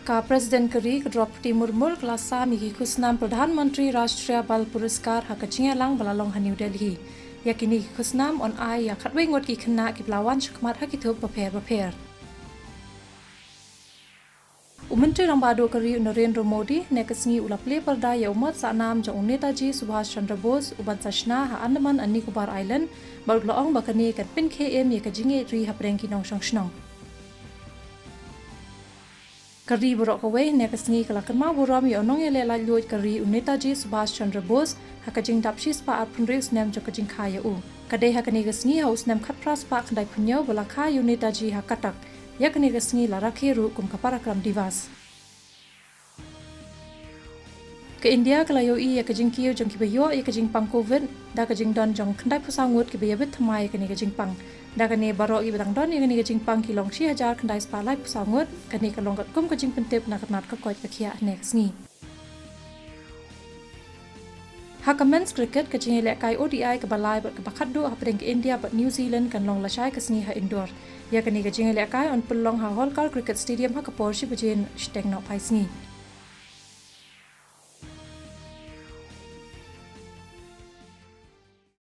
का प्रेसिडेंट करी द्रौपदी मुर्मू क्लासा मिगी खुसनाम प्रधानमंत्री राष्ट्रीय बाल पुरस्कार हकचिंग लांग बलालोंग न्यू दिल्ली याकिनी खुसनाम ऑन आई या खटवेंगोट की खन्ना की ब्लावान शखमात हकिथुप बफेर Menteri Rambado Kari Narendra Modi nekasngi ulaple perda ya umat sanam jang Netaji Subhash Chandra Bose uban sashna ha Andaman and Nicobar Island balulaong bakani kan pin KM ya kajinge ri haprengki nong shangshnong Kari borok kawe nekasngi kalakan ma boram ya onong ele la luit kari Netaji Subhash Chandra Bose hakajing dapshis pa arpunreus nem jokajing khaya u kadai hakani gasngi haus nem khatpras pa khandai punyo balakha Netaji hakatak yakni gasngi la rakhiru kum kaparakram divas ke India kalayo I yakajing kiyo jong kibayo yakajing pang covid da kajing don jong khandai pusangut kibayabit thamai kani kajing pang da kani baro I badang don yakani kajing pang kilong 6000 khandai spalai pusangut kani kalong kum kajing pentep na katnat ka koit kakhia ne gasngi Hakamens cricket kajing lekai ODI ke balai ber kabakadu hapreng ke India ber New Zealand kan long lasai kasngi ha indoor ya kani kajing lekai on pulong ha holkar cricket stadium ha Khubor si bujin steng no paisngi